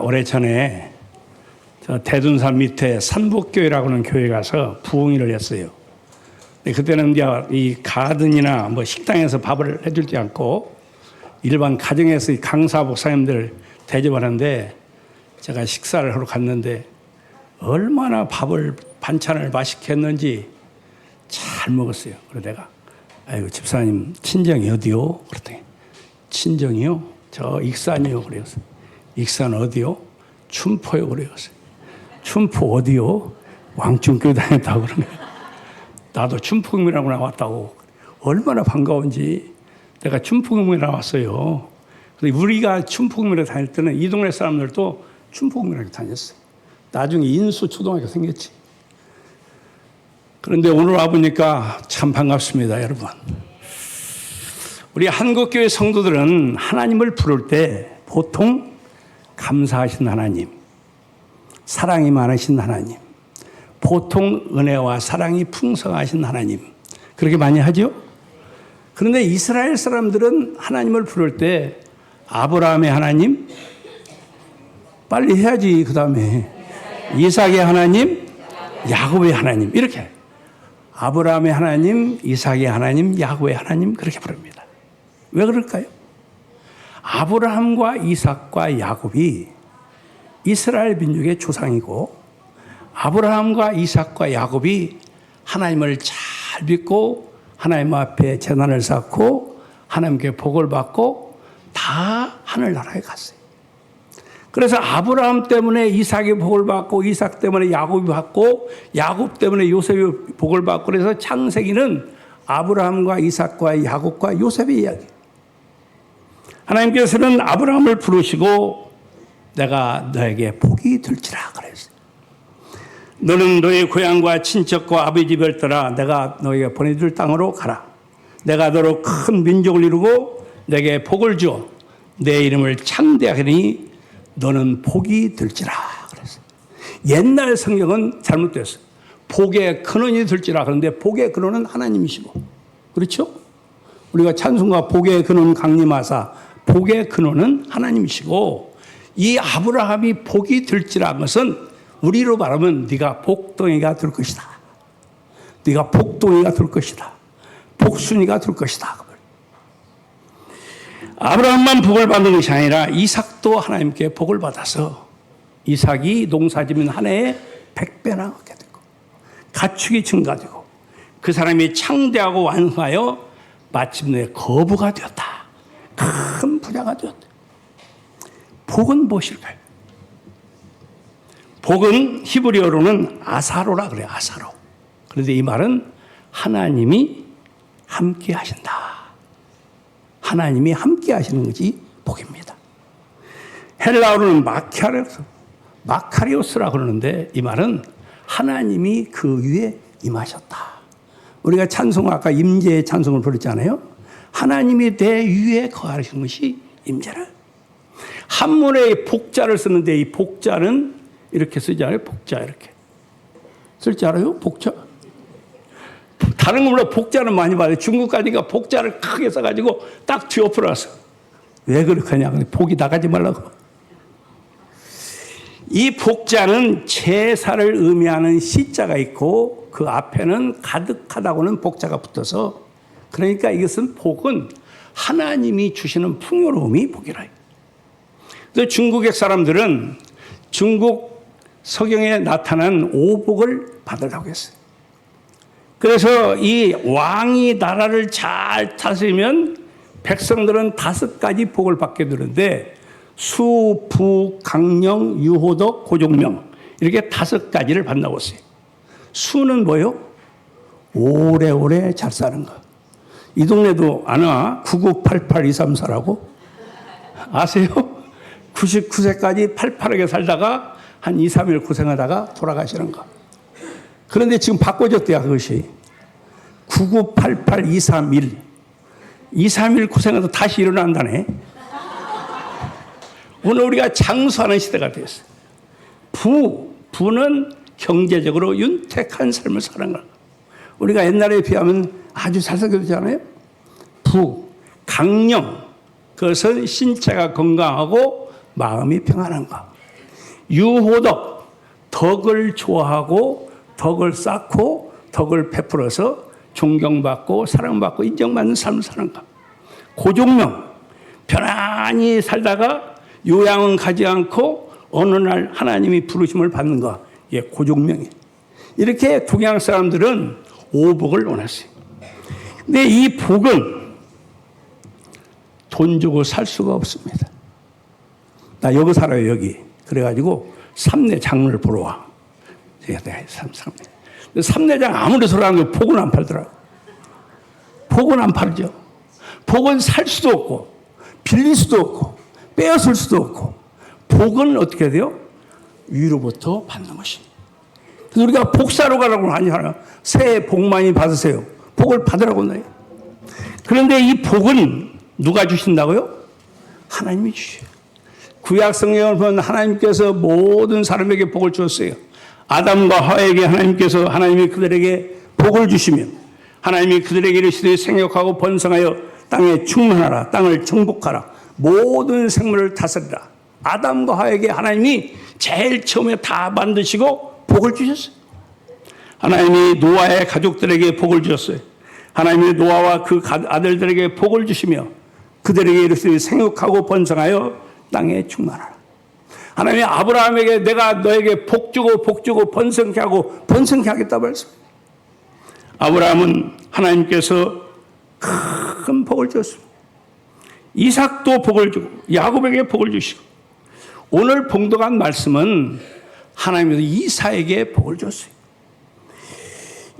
오래 전에 저 대둔산 밑에 산복교회라고 하는 교회 가서 부흥회를 했어요. 근데 그때는 이제 이 가든이나 뭐 식당에서 밥을 해주지 않고 일반 가정에서 강사 목사님들 대접하는데 제가 식사를 하러 갔는데 얼마나 반찬을 맛있게 했는지 잘 먹었어요. 그래서 내가 아이고 집사님 친정이 어디요? 그랬더니 친정이요? 저 익산이요. 그래서 익산 어디요? 춘포요. 그래서 춘포 어디요? 왕중교회 다녔다고 그러네. 나도 춘포경이라고 나왔다고. 얼마나 반가운지 내가 춘포경에 나왔어요. 우리가 춘포경에 다닐 때는 이 동네 사람들도 춘포경에 다녔어요. 나중에 인수초등학교 생겼지. 그런데 오늘 와보니까 참 반갑습니다, 여러분. 우리 한국교회 성도들은 하나님을 부를 때 보통 감사하신 하나님, 사랑이 많으신 하나님, 보통 은혜와 사랑이 풍성하신 하나님, 그렇게 많이 하죠? 그런데 이스라엘 사람들은 하나님을 부를 때 아브라함의 하나님, 빨리 해야지, 그 다음에 이삭의 하나님, 야곱의 하나님, 이렇게 아브라함의 하나님, 이삭의 하나님, 야곱의 하나님, 그렇게 부릅니다. 왜 그럴까요? 아브라함과 이삭과 야곱이 이스라엘 민족의 조상이고, 아브라함과 이삭과 야곱이 하나님을 잘 믿고 하나님 앞에 제단을 쌓고 하나님께 복을 받고 다 하늘나라에 갔어요. 그래서 아브라함 때문에 이삭이 복을 받고, 이삭 때문에 야곱이 받고, 야곱 때문에 요셉이 복을 받고, 그래서 창세기는 아브라함과 이삭과 야곱과 요셉의 이야기. 하나님께서는 아브라함을 부르시고 내가 너에게 복이 될지라 그랬어요. 너는 너의 고향과 친척과 아버지 집을 떠나 내가 너에게 보내줄 땅으로 가라. 내가 너로 큰 민족을 이루고 내게 복을 주어 내 이름을 창대하게 하니 너는 복이 될지라 그랬어요. 옛날 성경은 잘못됐어요. 복의 근원이 될지라. 그런데 복의 근원은 하나님이시고, 그렇죠? 우리가 찬송가 복의 근원 강림하사, 복의 근원은 하나님이시고, 이 아브라함이 복이 될지라 것은 우리로 말하면 네가 복덩이가 될 것이다. 네가 복덩이가 될 것이다. 복순이가 될 것이다. 아브라함만 복을 받는 것이 아니라 이삭도 하나님께 복을 받아서 이삭이 농사지면 한 해에 100배나 얻게 되고 가축이 증가되고 그 사람이 창대하고 완성하여 마침내 거부가 되었다. 큰 부자가 되었다. 복은 무엇일까요? 복은 히브리어로는 아사로라 그래요. 아사로. 그런데 이 말은 하나님이 함께 하신다. 하나님이 함께 하시는 것이 복입니다. 헬라어로는 마카리오스라고 그러는데 이 말은 하나님이 그 위에 임하셨다. 우리가 찬송 아까 임재의 찬송을 부르잖아요. 하나님이 내 위에 거하시는 것이 임재를. 한문에 복자를 쓰는데 이 복자는 이렇게 쓰지 않아요? 복자 이렇게. 쓸 줄 알아요? 복자? 다른 걸로 복자는 많이 봐요. 중국 가니까 복자를 크게 써가지고 딱 뒤엎어 놨어. 왜 그렇게 하냐? 복이 나가지 말라고. 이 복자는 제사를 의미하는 시자가 있고 그 앞에는 가득하다고는 복자가 붙어서, 그러니까 이것은 복은 하나님이 주시는 풍요로움이 복이라. 그래서 중국의 사람들은 중국 서경에 나타난 오복을 받으라고 했어요. 그래서 이 왕이 나라를 잘 다스리면 백성들은 5가지 복을 받게 되는데 수, 부, 강령, 유호덕, 고종명 이렇게 5가지를 받나고 했어요. 수는 뭐요? 오래오래 잘 사는 거. 이 동네도 아나 9988234라고 아세요? 99세까지 팔팔하게 살다가 한 2, 3일 고생하다가 돌아가시는 거. 그런데 지금 바꿔졌대요, 그것이. 9988231. 2, 3일 고생하다 다시 일어난다네. 오늘 우리가 장수하는 시대가 됐어요. 부는 경제적으로 윤택한 삶을 사는 거예요. 우리가 옛날에 비하면 아주 잘 살겠잖아요. 강령, 그것은 신체가 건강하고 마음이 평안한 것. 유호덕, 덕을 좋아하고 덕을 쌓고 덕을 베풀어서 존경받고 사랑받고 인정받는 삶을 사는가. 고종명, 편안히 살다가 요양은 가지 않고 어느 날 하나님이 부르심을 받는가. 예, 고종명이에요. 이렇게 동양 사람들은 오복을 원했어요. 근데 이 복은 돈 주고 살 수가 없습니다. 나 여기 살아요, 여기. 그래가지고 삼내장을 보러 와. 제가 삼내장 아무리 소리하는 게 복은 안 팔더라고. 복은 안 팔죠. 복은 살 수도 없고, 빌릴 수도 없고, 빼앗을 수도 없고, 복은 어떻게 돼요? 위로부터 받는 것입니다. 그래서 우리가 복사로 가라고 하냐. 새해 복 많이 받으세요. 복을 받으라고 해요. 그런데 이 복은 누가 주신다고요? 하나님이 주셔요. 구약 성경을 보면 하나님께서 모든 사람에게 복을 주었어요. 아담과 하와에게 하나님이 그들에게 복을 주시며 하나님이 그들에게 이르시되 생육하고 번성하여 땅에 충만하라. 땅을 정복하라. 모든 생물을 다스리라. 아담과 하와에게 하나님이 제일 처음에 다 만드시고 복을 주셨어요. 하나님이 노아의 가족들에게 복을 주셨어요. 하나님이 노아와 그 아들들에게 복을 주시며 그들에게 이르시되 생육하고 번성하여 땅에 충만하라. 하나님이 아브라함에게 내가 너에게 복 주고 번성케 하겠다고 말씀합니다. 아브라함은 하나님께서 큰 복을 줬습니다. 이삭도 복을 주고 야곱에게 복을 주시고 오늘 봉독한 말씀은 하나님께서 이삭에게 복을 줬어요.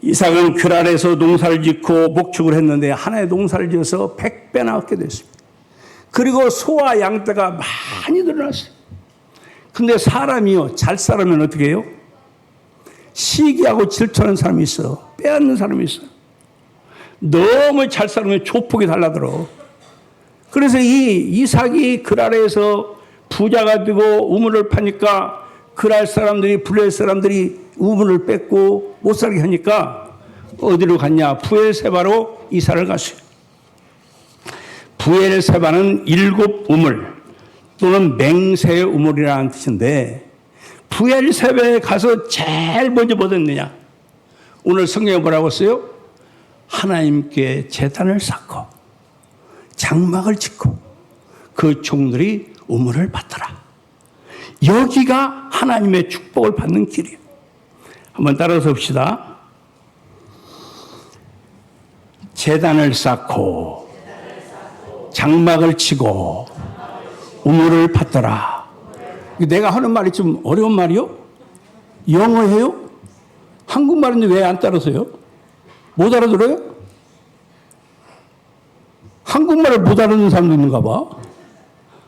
이삭은 글 아래서 농사를 짓고 목축을 했는데 하나의 농사를 지어서 100배나 얻게 됐습니다. 그리고 소와 양떼가 많이 늘어났어요. 근데 사람이요, 잘 살면 어떻게 해요? 시기하고 질투하는 사람이 있어. 빼앗는 사람이 있어. 너무 잘 살면 조폭이 달라들어. 그래서 이 이삭이 글 아래에서 부자가 되고 우물을 파니까 그랄 사람들이, 블레 사람들이 우물을 뺏고 못 살게 하니까 어디로 갔냐? 부엘세바로 이사를 갔어요. 부엘세바는 7 우물 또는 맹세 우물이라는 뜻인데 부엘세바에 가서 제일 먼저 뭐 됐느냐? 오늘 성경에 뭐라고 써요? 하나님께 제단을 쌓고 장막을 짓고 그 종들이 우물을 받더라. 여기가 하나님의 축복을 받는 길이에요. 한번 따라서 봅시다. 제단을 쌓고 장막을 치고 우물을 받더라. 내가 하는 말이 좀 어려운 말이요? 영어예요? 한국말인데 왜 안 따라서요? 못 알아들어요? 한국말을 못 알아듣는 사람도 있는가 봐.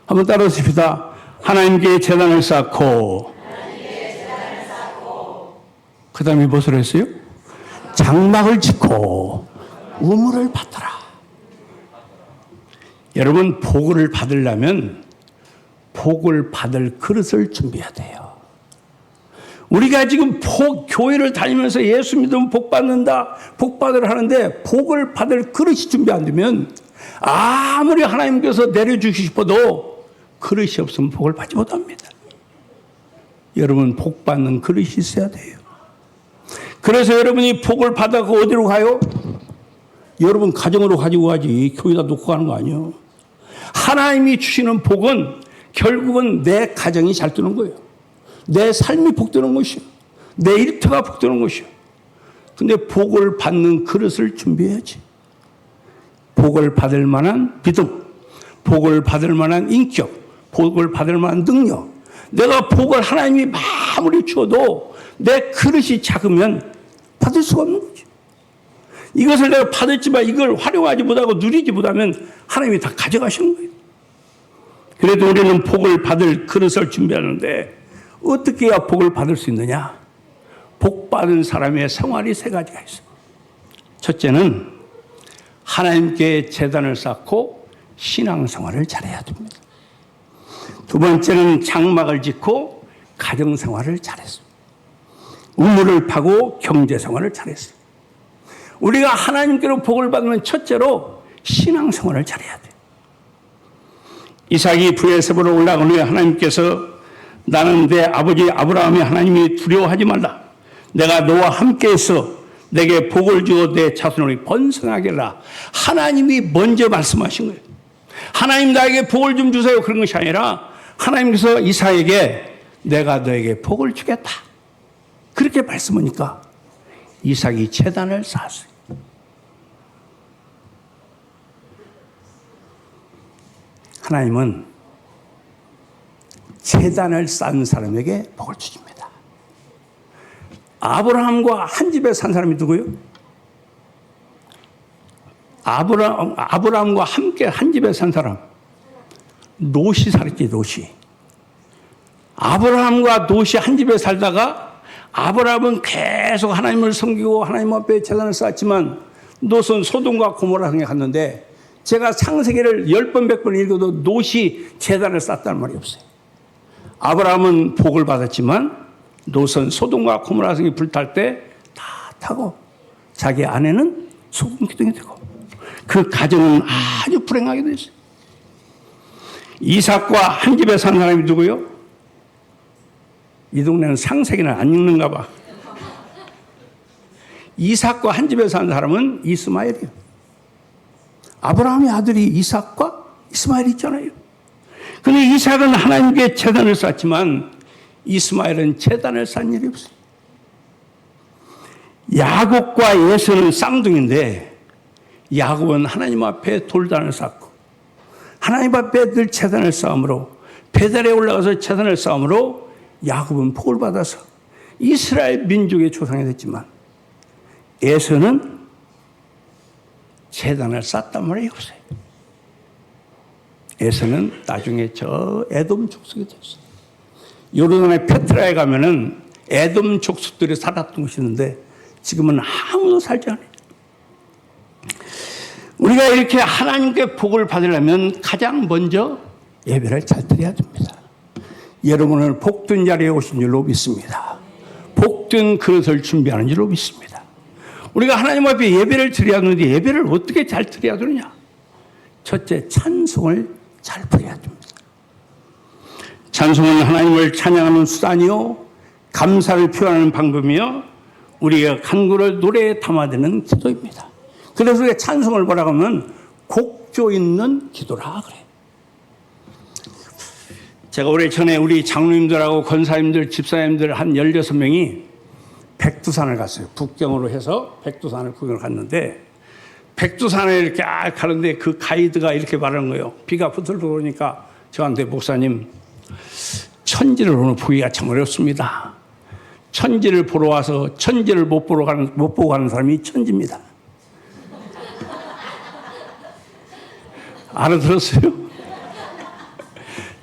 한번 따라서 봅시다. 하나님께 제단을 쌓고 그 다음에 무엇을 했어요? 장막을 짓고 우물을 받더라. 여러분, 복을 받으려면 복을 받을 그릇을 준비해야 돼요. 우리가 지금 교회를 다니면서 예수 믿으면 복 받는다, 복 받으라 하는데 복을 받을 그릇이 준비 안 되면 아무리 하나님께서 내려주시고 싶어도 그릇이 없으면 복을 받지 못합니다. 여러분, 복 받는 그릇이 있어야 돼요. 그래서 여러분이 복을 받아서 어디로 가요? 여러분 가정으로 가지고 가지 교회다 놓고 가는 거 아니에요. 하나님이 주시는 복은 결국은 내 가정이 잘 되는 거예요. 내 삶이 복되는 것이요. 내 일터가 복되는 것이요. 근데 복을 받는 그릇을 준비해야지. 복을 받을 만한 믿음, 복을 받을 만한 인격, 복을 받을 만한 능력. 내가 복을 하나님이 아무리 주어도 내 그릇이 작으면 받을 수가 없는 거죠. 이것을 내가 받았지만 이걸 활용하지 못하고 누리지 못하면 하나님이 다 가져가시는 거예요. 그래도 우리는 복을 받을 그릇을 준비하는데 어떻게 해야 복을 받을 수 있느냐? 복 받은 사람의 생활이 3가지가 있어요. 첫째는 하나님께 제단을 쌓고 신앙생활을 잘해야 됩니다. 두 번째는 장막을 짓고 가정생활을 잘했어요. 우물을 파고 경제생활을 잘했어요. 우리가 하나님께로 복을 받으면 첫째로 신앙생활을 잘해야 돼요. 이삭이 부엘세바로 올라간 후에 하나님께서 나는 내 아버지 아브라함의 하나님이 두려워하지 말라. 내가 너와 함께해서 내게 복을 주어 내 자손을 번성하게 하라. 하나님이 먼저 말씀하신 거예요. 하나님 나에게 복을 좀 주세요. 그런 것이 아니라 하나님께서 이삭에게 내가 너에게 복을 주겠다. 그렇게 말씀하니까 이삭이 제단을 쌓았어요. 하나님은 제단을 쌓은 사람에게 복을 주십니다. 아브라함과 한 집에 산 사람이 누구요? 아브라함과 함께 한 집에 산 사람. 롯이 살았지, 롯이. 아브라함과 롯이 한 집에 살다가 아브라함은 계속 하나님을 섬기고 하나님 앞에 제단을 쌓았지만 롯은 소돔과 고모라 성에 갔는데 제가 창세기를 10번, 100번 읽어도 롯이 제단을 쌓았다는 말이 없어요. 아브라함은 복을 받았지만 롯은 소돔과 고모라 성이 불탈 때 다 타고 자기 아내는 소금 기둥이 되고 그 가정은 아주 불행하게 됐어요. 이삭과 한 집에 산 사람이 누구요? 이 동네는 창세기는 안 읽는가 봐. 이삭과 한 집에 산 사람은 이스마엘이요. 아브라함의 아들이 이삭과 이스마엘이 있잖아요. 그런데 이삭은 하나님께 제단을 쌓지만 이스마엘은 제단을 쌓은 일이 없어요. 야곱과 에서는 쌍둥이인데 야곱은 하나님 앞에 돌단을 쌓고 하나님 앞에 늘 제단을 쌓음으로 베델에 올라가서 제단을 쌓음으로 야곱은 복을 받아서 이스라엘 민족의 조상이 됐지만 에서는 제단을 쌓았단 말이 없어요. 에서는 나중에 저 에돔 족속이 됐어요. 요르단의 페트라에 가면은 에돔 족속들이 살았던 곳이 있는데 지금은 아무도 살지 않아요. 우리가 이렇게 하나님께 복을 받으려면 가장 먼저 예배를 잘 드려야 됩니다. 여러분은 복된 자리에 오신 줄로 믿습니다. 복된 그릇을 준비하는 줄로 믿습니다. 우리가 하나님 앞에 예배를 드려야 하는데 예배를 어떻게 잘 드려야 되느냐? 첫째, 찬송을 잘 부려야 됩니다. 찬송은 하나님을 찬양하는 수단이요 감사를 표현하는 방법이며 우리가 간구를 노래에 담아드는 기도입니다. 그래서 우리가 찬송을 뭐라고 하면 곡조 있는 기도라 그래요. 제가 오래전에 우리 장로님들하고 권사님들, 집사님들 한 16명이 백두산을 갔어요. 북경으로 해서 백두산을 구경을 갔는데 백두산에 이렇게 가는데 그 가이드가 이렇게 말하는 거예요. 비가 부들부들 오니까 저한테 목사님 천지를 오늘 보기가 참 어렵습니다. 천지를 보러 와서 천지를 못 보고 가는 사람이 천지입니다. 알아들었어요?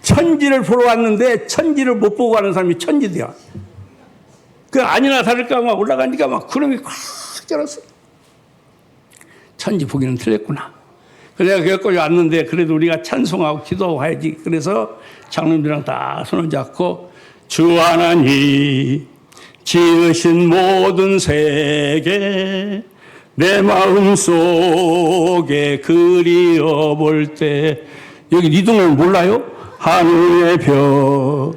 천지를 보러 왔는데 천지를 못 보고 가는 사람이 천지대야. 그 아니나 다를까 막 올라가니까 막 구름이 꽉 쩔었어요. 천지 보기는 틀렸구나. 그래서 내가 거기까지 왔는데 그래도 우리가 찬송하고 기도하고 가야지. 그래서 장로님들이랑 다 손을 잡고 주 하나님 지으신 모든 세계 내 마음속에 그리워볼 때 여기 이 동네는 몰라요? 하늘의 별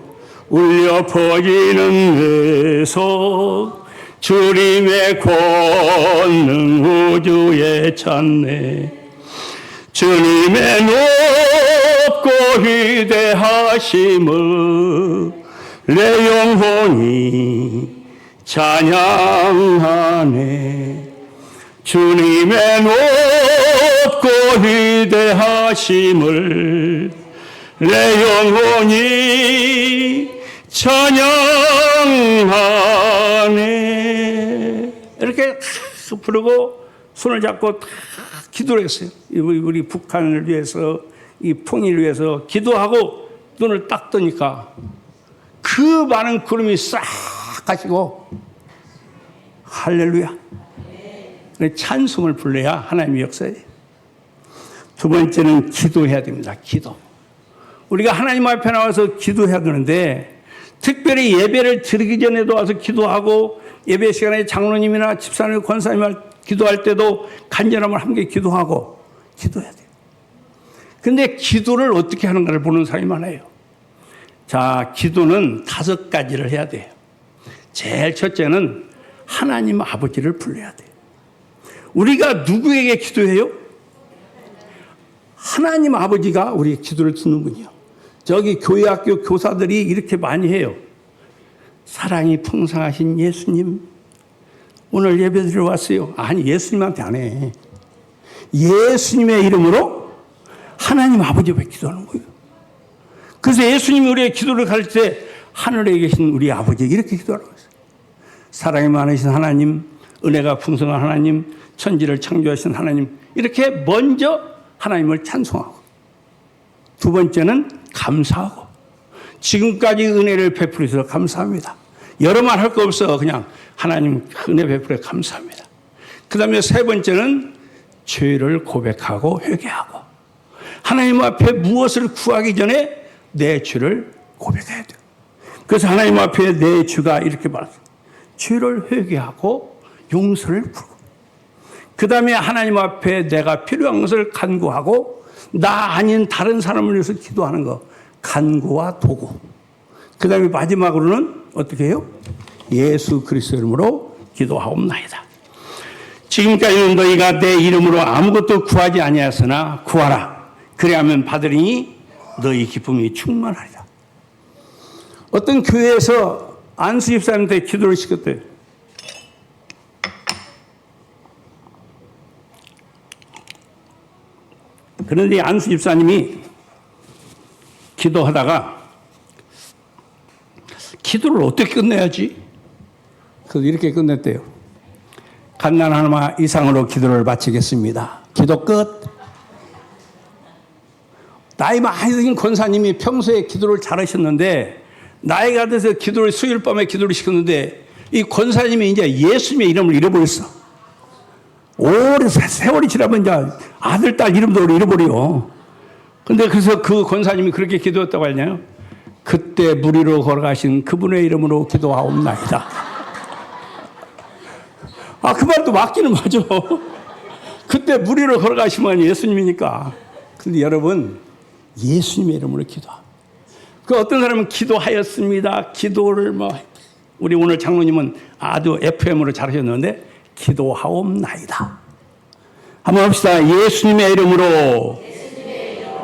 울려 퍼지는 내속 주님의 권능 우주에 찬네 주님의 높고 위대하심을 내 영혼이 찬양하네 주님의 높고 위대하심을 내 영혼이 찬양하네 이렇게 부르고 손을 잡고 기도를 했어요. 우리 북한을 위해서 이 통일을 위해서 기도하고 눈을 딱 뜨니까 그 많은 구름이 싹 가시고 할렐루야 찬송을 불러야 하나님의 역사예요. 두 번째는 기도해야 됩니다. 기도. 우리가 하나님 앞에 나와서 기도해야 되는데 특별히 예배를 드리기 전에도 와서 기도하고 예배 시간에 장로님이나 집사님, 권사님 기도할 때도 간절함을 함께 기도하고 기도해야 돼요. 근데 기도를 어떻게 하는가를 보는 사람이 많아요. 자, 기도는 5가지를 해야 돼요. 제일 첫째는 하나님 아버지를 불러야 돼요. 우리가 누구에게 기도해요? 하나님 아버지가 우리 기도를 듣는군요. 저기 교회학교 교사들이 이렇게 많이 해요. 사랑이 풍성하신 예수님, 오늘 예배 드리러 왔어요. 아니, 예수님한테 안 해. 예수님의 이름으로 하나님 아버지 앞에 기도하는 거예요. 그래서 예수님이 우리의 기도를 가르칠 때 하늘에 계신 우리 아버지 이렇게 기도하는 거예요. 사랑이 많으신 하나님, 은혜가 풍성한 하나님, 천지를 창조하신 하나님, 이렇게 먼저 하나님을 찬송하고, 두 번째는 감사하고, 지금까지 은혜를 베풀어 주셔서 감사합니다. 여러 말 할 거 없어. 그냥 하나님 은혜 베풀어 감사합니다. 그 다음에 세 번째는 죄를 고백하고 회개하고, 하나님 앞에 무엇을 구하기 전에 내 죄를 고백해야 돼요. 그래서 하나님 앞에 내 죄가 이렇게 말합니다. 죄를 회개하고 용서를 구하고, 그 다음에 하나님 앞에 내가 필요한 것을 간구하고, 나 아닌 다른 사람을 위해서 기도하는 거, 간구와 도구. 그 다음에 마지막으로는 어떻게 해요? 예수 그리스도 이름으로 기도하옵나이다. 지금까지는 너희가 내 이름으로 아무것도 구하지 아니하였으나 구하라. 그래야면 받으리니 너희 기쁨이 충만하리라. 어떤 교회에서 안수 집사님한테 기도를 시켰대요. 그런데 안수 집사님이 기도하다가 기도를 어떻게 끝내야지? 그래서 이렇게 끝냈대요. 갓난 하나 이상으로 기도를 마치겠습니다. 기도 끝. 나이 많이 든 권사님이 평소에 기도를 잘하셨는데, 나이가 돼서 기도를 수요일 밤에 기도를 시켰는데, 이 권사님이 이제 예수님의 이름을 잃어버렸어. 오래 세월이 지나면 이제 아들, 딸 이름도 잃어버려. 근데 그래서 그 권사님이 그렇게 기도했다고 하냐요. 그때 물 위로 걸어가신 그분의 이름으로 기도하옵나이다. 아, 그 말도 맞기는 맞아. 그때 물 위로 걸어가시면 예수님이니까. 근데 여러분, 예수님의 이름으로 기도하. 그 어떤 사람은 기도하였습니다. 기도를 우리 오늘 장로님은 아주 FM으로 잘하셨는데, 기도하옵나이다. 한번 합시다. 예수님의 이름으로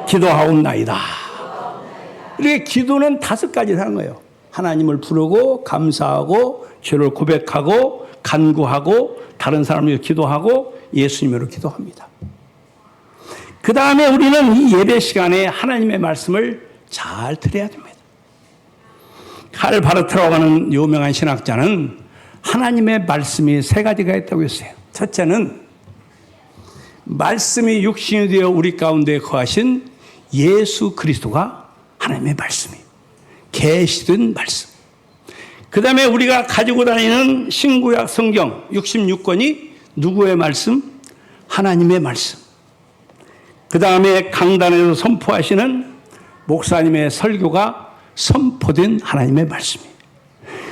기도하옵나이다. 이렇게 기도는 5가지를 하는 거예요. 하나님을 부르고, 감사하고, 죄를 고백하고, 간구하고, 다른 사람을 위해 기도하고, 예수님으로 기도합니다. 그 다음에 우리는 이 예배 시간에 하나님의 말씀을 잘 들어야 됩니다. 칼 바르트라고 하는 유명한 신학자는 하나님의 말씀이 3가지가 있다고 했어요. 첫째는 말씀이 육신이 되어 우리 가운데 거하신 예수 그리스도가 하나님의 말씀이에요. 계시된 말씀. 그 다음에 우리가 가지고 다니는 신구약 성경 66권이 누구의 말씀? 하나님의 말씀. 그 다음에 강단에서 선포하시는 목사님의 설교가 선포된 하나님의 말씀이에요.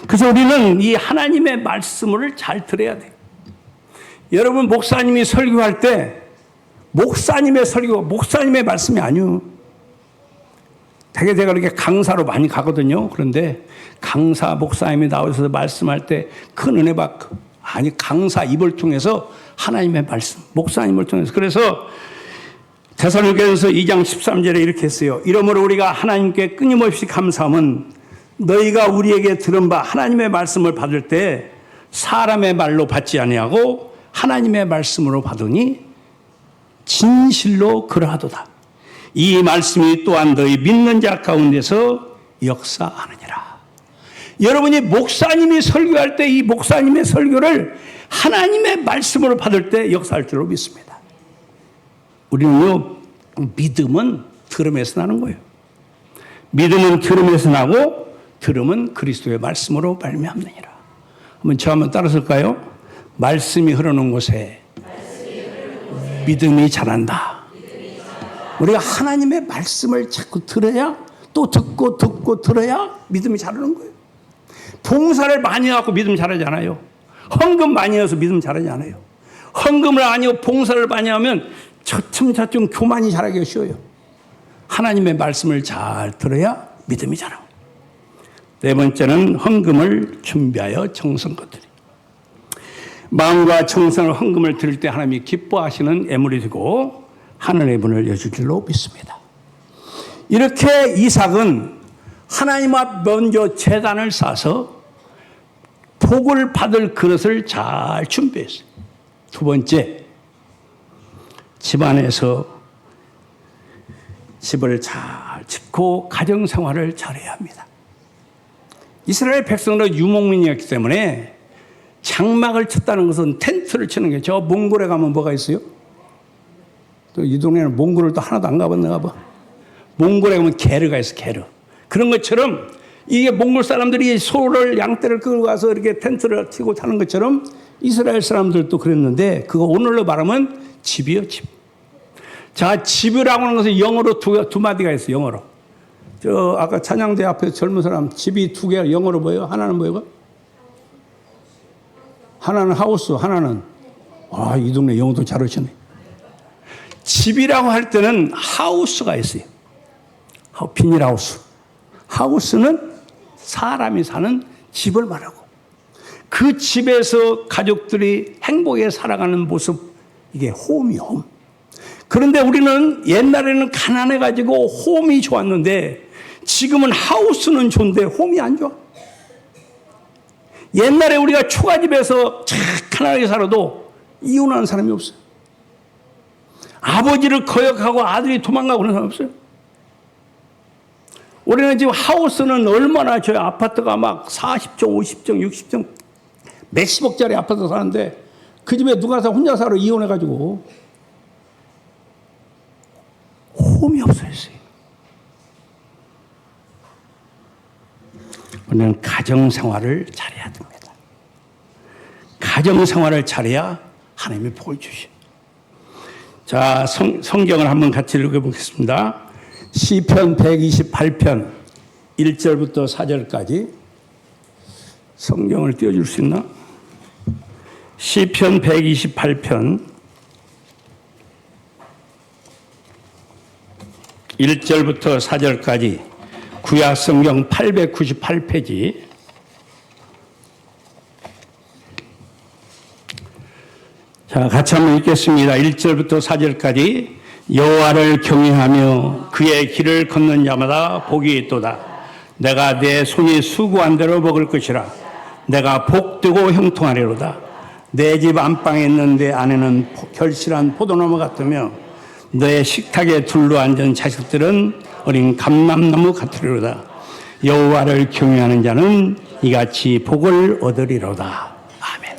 그래서 우리는 이 하나님의 말씀을 잘 들어야 돼요. 여러분, 목사님이 설교할 때 목사님의 설교가 목사님의 말씀이 아니에요. 되게 제가 이렇게 강사로 많이 가거든요. 그런데 강사 목사님이 나오셔서 말씀할 때 큰 은혜 받고, 아니, 강사 입을 통해서 하나님의 말씀, 목사님을 통해서. 그래서 데살로니가전서 2장 13절에 이렇게 했어요. 이러므로 우리가 하나님께 끊임없이 감사함은 너희가 우리에게 들은 바 하나님의 말씀을 받을 때 사람의 말로 받지 아니하고 하나님의 말씀으로 받으니 진실로 그러하도다. 이 말씀이 또한 너희 믿는 자 가운데서 역사하느니라. 여러분이 목사님이 설교할 때 이 목사님의 설교를 하나님의 말씀으로 받을 때 역사할 줄로 믿습니다. 우리는요, 믿음은 들음에서 나는 거예요. 믿음은 들음에서 나고 들음은 그리스도의 말씀으로 발명하느니라. 한번 저 한번 따라설까요? 말씀이 흐르는 곳에 믿음이 자란다. 우리가 하나님의 말씀을 자꾸 들어야, 또 듣고 들어야 믿음이 자라는 거예요. 봉사를 많이 해갖고 믿음 자라지 않아요. 헌금 많이 해서 믿음 자라지 않아요. 헌금을 안 하고 봉사를 많이 하면 차츰 교만이 자라기가 쉬워요. 하나님의 말씀을 잘 들어야 믿음이 자라요. 네 번째는 헌금을 준비하여 정성껏 드리. 마음과 정성을 헌금을 드릴 때 하나님이 기뻐하시는 예물이 되고 하늘의 문을 여실 줄로 믿습니다. 이렇게 이삭은 하나님 앞 먼저 제단을 쌓아서 복을 받을 그릇을 잘 준비했어요. 두 번째, 집안에서 집을 잘 짓고 가정생활을 잘해야 합니다. 이스라엘 백성들은 유목민이었기 때문에 장막을 쳤다는 것은 텐트를 치는 게, 저 몽골에 가면 뭐가 있어요? 또 이 동네는 몽골을 또 하나도 안 가봤나 봐. 몽골에 가면 게르가 있어, 게르. 그런 것처럼 이게 몽골 사람들이 소를 양떼를 끌고 가서 이렇게 텐트를 치고 사는 것처럼 이스라엘 사람들도 그랬는데, 그거 오늘로 말하면 집이요, 집. 자, 집이라고 하는 것은 영어로 두 마디가 있어요, 영어로. 저 아까 찬양대 앞에 젊은 사람 집이 두 개가 영어로 뭐예요? 하나는 뭐예요? 하나는 하우스, 하나는, 이 동네 영어도 잘하시네. 집이라고 할 때는 하우스가 있어요. 비닐하우스. 하우스는 사람이 사는 집을 말하고, 그 집에서 가족들이 행복하게 살아가는 모습, 이게 홈이요, 홈. 그런데 우리는 옛날에는 가난해가지고 홈이 좋았는데 지금은 하우스는 좋은데 홈이 안 좋아. 옛날에 우리가 초가집에서 착하게 살아도 이혼하는 사람이 없어요. 아버지를 거역하고 아들이 도망가고 그런 사람 없어요. 우리는 지금 하우스는 얼마나, 저희 아파트가 막 40정, 50정, 60정, 몇십억짜리 아파트 사는데 그 집에 누가 사 혼자 살아 이혼해가지고 홈이 없어졌어요. 우리는 가정생활을 잘해야 됩니다. 가정생활을 잘해야 하나님이 복을 주셔요. 자, 성경을 한번 같이 읽어보겠습니다. 시편 128편 1절부터 4절까지 성경을 띄워줄 수 있나? 시편 128편 1절부터 4절까지 구약 성경 898페이지. 자, 같이 한번 읽겠습니다. 1절부터 4절까지. 여호와를 경외하며 그의 길을 걷는 자마다 복이 있도다. 내가 내 손이 수고한 대로 먹을 것이라. 내가 복되고 형통하리로다. 내 집 안방에 있는 내 아내는 결실한 포도나무 같으며 너의 식탁에 둘러앉은 자식들은 어린 감람나무 같으리로다. 여호와를 경외하는 자는 이같이 복을 얻으리로다. 아멘.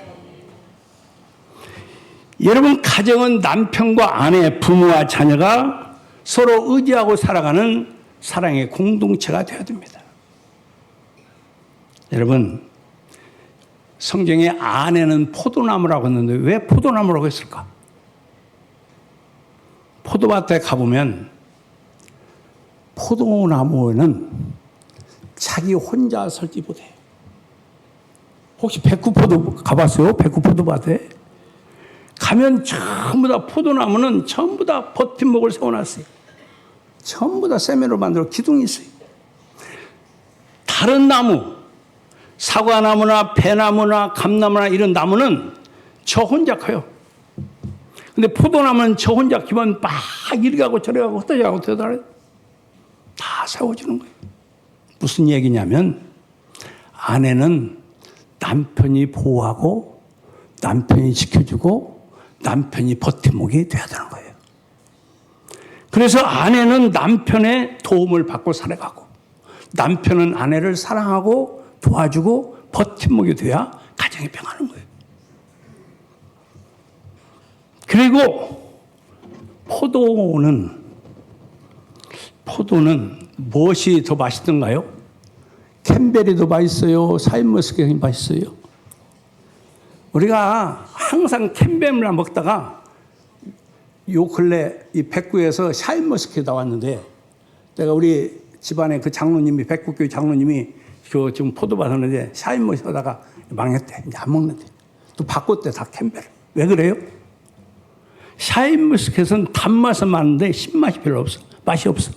여러분, 가정은 남편과 아내, 부모와 자녀가 서로 의지하고 살아가는 사랑의 공동체가 되어야 됩니다. 여러분, 성경에 아내는 포도나무라고 했는데 왜 포도나무라고 했을까? 포도밭에 가보면 포도나무는 자기 혼자 설지 못해요. 혹시 백구포도 가봤어요? 백구포도밭에? 가면 전부 다 포도나무는 전부 다 버팀목을 세워놨어요. 전부 다 세면으로 만들어 기둥이 있어요. 다른 나무, 사과나무나 배나무나 감나무나 이런 나무는 저 혼자 커요. 근데 포도나무는 저 혼자 기면 막 이리 가고 저리 가고 흩어져 가고 다 세워주는 거예요. 무슨 얘기냐면 아내는 남편이 보호하고 남편이 지켜주고 남편이 버팀목이 돼야 되는 거예요. 그래서 아내는 남편의 도움을 받고 살아가고 남편은 아내를 사랑하고 도와주고 버팀목이 돼야 가정이 평안한 거예요. 그리고 포도는 무엇이 더 맛있던가요? 캔베리 더 맛있어요? 샤인머스켓이 맛있어요? 우리가 항상 캔베리만 먹다가 요 근래 이 백구에서 샤인머스켓이 나왔는데 내가 우리 집안에 그 장로님이 백구교회 장로님이 그 지금 포도밭 하는데 샤인머스켓 하다가 망했대. 이제 안 먹는데. 또 바꿨대 다 캔베리. 왜 그래요? 샤인머스켓은 단맛은 많은데 신맛이 별로 없어. 맛이 없어.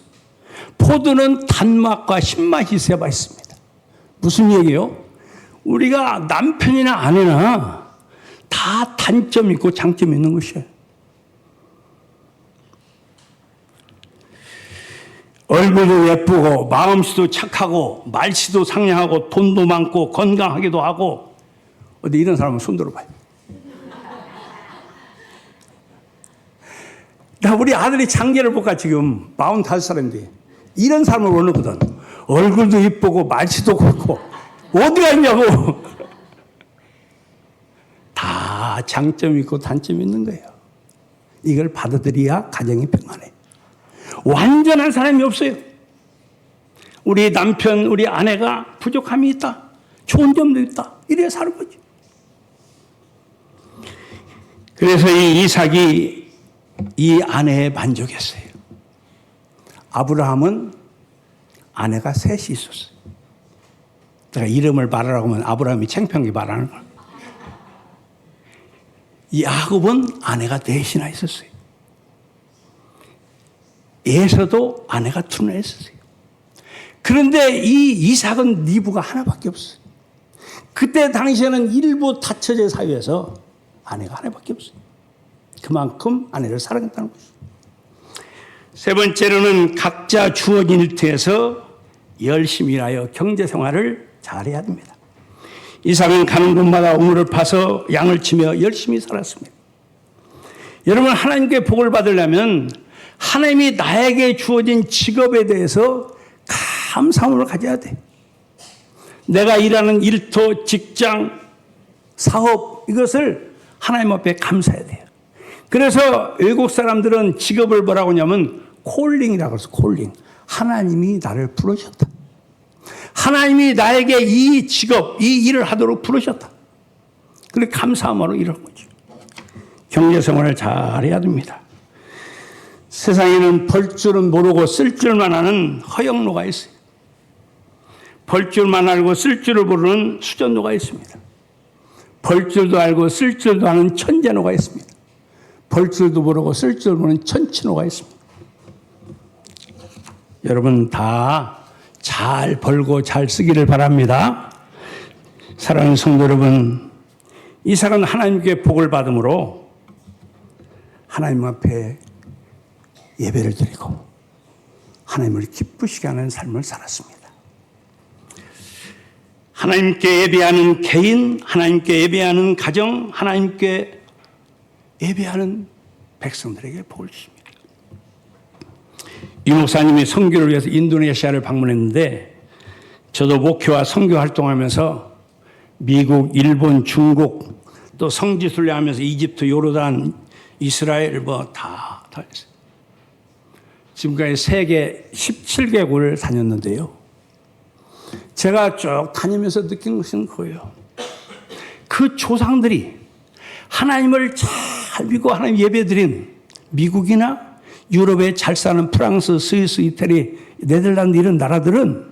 포도는 단맛과 신맛이 있어야 맛있습니다. 무슨 얘기예요? 우리가 남편이나 아내나 다 단점이 있고 장점이 있는 것이에요. 얼굴도 예쁘고 마음씨도 착하고 말씨도 상냥하고 돈도 많고 건강하기도 하고 어디 이런 사람은 손 들어봐요. 나 우리 아들이 장계를 볼까 지금 45살인데 이런 사람을 원하거든. 얼굴도 이쁘고 말씨도 그렇고 어디가 있냐고. 다 장점이 있고 단점이 있는 거예요. 이걸 받아들여야 가정이 평안해. 완전한 사람이 없어요. 우리 남편, 우리 아내가 부족함이 있다. 좋은 점도 있다. 이래야 사는 거지. 그래서 이 이삭이 이 아내에 만족했어요. 아브라함은 아내가 셋이 있었어요. 제가 이름을 말하라고 하면 아브라함이 창피한 게 말하는 거예요. 야곱은 아내가 넷이나 있었어요. 에서도 아내가 둘이나 있었어요. 그런데 이 이삭은 니부가 하나밖에 없어요. 그때 당시에는 일부 다처제 사회에서 아내가 하나밖에 없어요. 그만큼 아내를 사랑했다는 것이죠. 세 번째로는 각자 주어진 일터에서 열심히 일하여 경제생활을 잘해야 됩니다. 이삭은 가는 곳마다 우물을 파서 양을 치며 열심히 살았습니다. 여러분, 하나님께 복을 받으려면 하나님이 나에게 주어진 직업에 대해서 감사함을 가져야 돼. 내가 일하는 일터, 직장, 사업 이것을 하나님 앞에 감사해야 돼요. 그래서 외국 사람들은 직업을 뭐라고 하냐면 콜링이라고 해서 콜링. 하나님이 나를 부르셨다. 하나님이 나에게 이 직업, 이 일을 하도록 부르셨다. 그렇게 감사함으로 일하는 거죠. 경제생활을 잘해야 됩니다. 세상에는 벌 줄은 모르고 쓸 줄만 아는 허영로가 있어요. 벌 줄만 알고 쓸 줄을 모르는 수전노가 있습니다. 벌 줄도 알고 쓸 줄도 아는 천재노가 있습니다. 벌 줄도 모르고 쓸 줄 모르는 천치노가 있습니다. 여러분 다 잘 벌고 잘 쓰기를 바랍니다. 사랑하는 성도 여러분, 이삭은 하나님께 복을 받음으로 하나님 앞에 예배를 드리고 하나님을 기쁘시게 하는 삶을 살았습니다. 하나님께 예배하는 개인, 하나님께 예배하는 가정, 하나님께 예배하는 백성들에게 복을 주십니다. 이 목사님이 선교를 위해서 인도네시아를 방문했는데 저도 목회와 선교 활동하면서 미국, 일본, 중국 또 성지순례 하면서 이집트, 요르단, 이스라엘 뭐 다 했어요. 지금까지 세계 17개국을 다녔는데요. 제가 쭉 다니면서 느낀 것은 그거예요. 그 조상들이 하나님을 잘 믿고 하나님 예배드린 미국이나 유럽에 잘 사는 프랑스, 스위스, 이태리, 네덜란드 이런 나라들은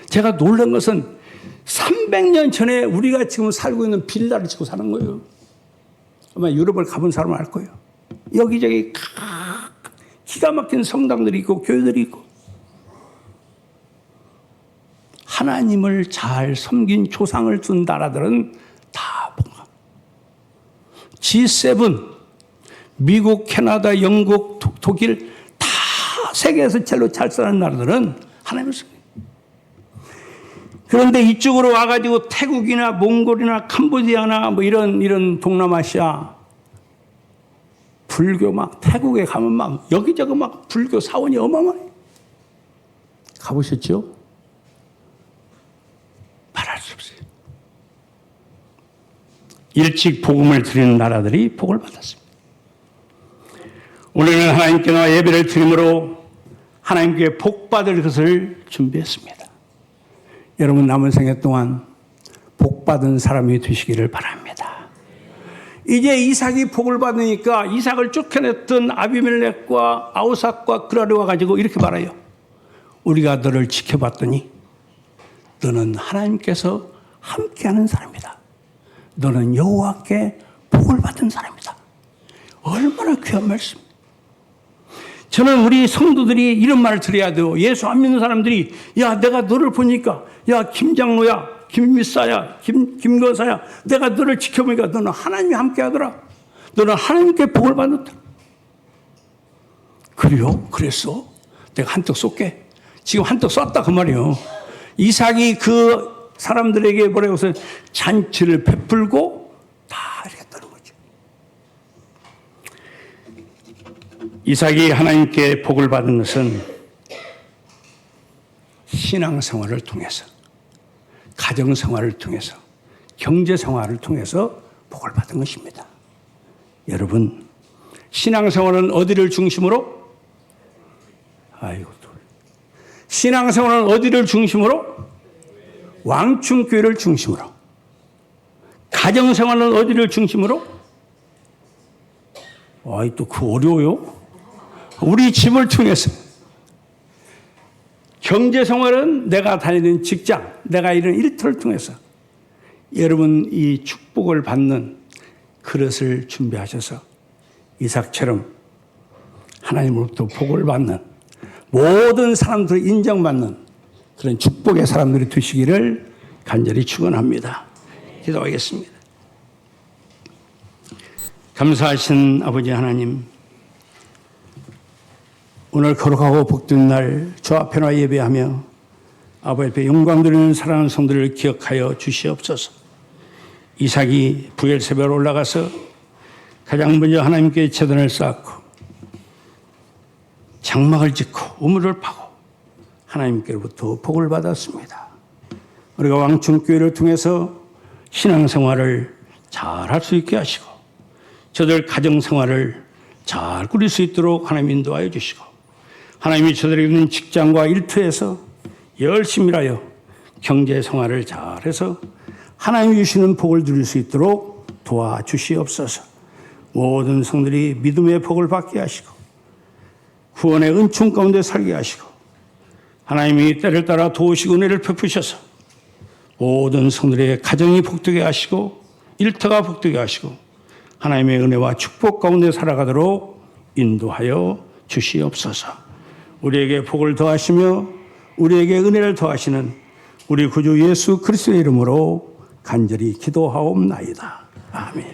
제가 놀란 것은 300년 전에 우리가 지금 살고 있는 빌라를 짓고 사는 거예요. 아마 유럽을 가본 사람은 알 거예요. 여기저기 기가 막힌 성당들이 있고 교회들이 있고 하나님을 잘 섬긴 조상을 둔 나라들은 다 봉합. G7 미국, 캐나다, 영국, 독일 다 세계에서 제일로 잘 사는 나라들은 하나님을 섬겨요. 그런데 이쪽으로 와가지고 태국이나 몽골이나 캄보디아나 뭐 이런 동남아시아 불교 막 태국에 가면 막 여기저기 막 불교 사원이 어마어마해. 가보셨죠? 말할 수 없어요. 일찍 복음을 드리는 나라들이 복을 받았습니다. 오늘은 하나님께 나와 예배를 드림으로 하나님께 복 받을 것을 준비했습니다. 여러분 남은 생애 동안 복 받은 사람이 되시기를 바랍니다. 이제 이삭이 복을 받으니까 이삭을 쫓겨냈던 아비멜렉과 아우삭과 그라르 와가지고 이렇게 말해요. 우리가 너를 지켜봤더니 너는 하나님께서 함께하는 사람이다. 너는 여호와께 복을 받은 사람이다. 얼마나 귀한 말씀. 저는 우리 성도들이 이런 말을 들어야 돼요. 예수 안 믿는 사람들이, 야, 내가 너를 보니까, 야, 김장로야, 김미사야, 김거사야, 내가 너를 지켜보니까 너는 하나님이 함께 하더라. 너는 하나님께 복을 받았다. 그래요? 그랬어? 내가 한턱 쏠게. 지금 한턱 쐈다 그 말이에요. 이삭이 그 사람들에게 뭐라고 해서 잔치를 베풀고 다 이렇게 떠는 거죠. 이삭이 하나님께 복을 받은 것은 신앙생활을 통해서, 가정생활을 통해서, 경제생활을 통해서 복을 받은 것입니다. 여러분, 신앙생활은 어디를 중심으로? 신앙생활은 어디를 중심으로? 왕충교회를 중심으로. 가정생활은 어디를 중심으로? 또 그 어려워요. 우리 집을 통해서. 경제생활은 내가 다니는 직장, 내가 이런 일터를 통해서. 여러분, 이 축복을 받는 그릇을 준비하셔서 이삭처럼 하나님으로부터 복을 받는, 모든 사람들이 인정받는 그런 축복의 사람들이 되시기를 간절히 축원합니다. 기도하겠습니다. 감사하신 아버지 하나님, 오늘 거룩하고 복된 날 주 앞에 나 예배하며 아버지 앞에 영광 드리는 사랑하는 성들을 기억하여 주시옵소서. 이삭이 부엘세바로 올라가서 가장 먼저 하나님께 제단을 쌓고 장막을 짓고 우물을 파고 하나님께로부터 복을 받았습니다. 우리가 왕충교회를 통해서 신앙생활을 잘 할 수 있게 하시고 저들 가정생활을 잘 꾸릴 수 있도록 하나님 인도하여 주시고 하나님이 저들에게 있는 직장과 일터에서 열심히 일하여 경제생활을 잘해서 하나님이 주시는 복을 누릴 수 있도록 도와주시옵소서. 모든 성들이 믿음의 복을 받게 하시고 구원의 은총 가운데 살게 하시고 하나님이 때를 따라 도우시고 은혜를 베푸셔서 모든 성들의 가정이 복되게 하시고 일터가 복되게 하시고 하나님의 은혜와 축복 가운데 살아가도록 인도하여 주시옵소서. 우리에게 복을 더하시며 우리에게 은혜를 더하시는 우리 구주 예수 그리스도의 이름으로 간절히 기도하옵나이다. 아멘.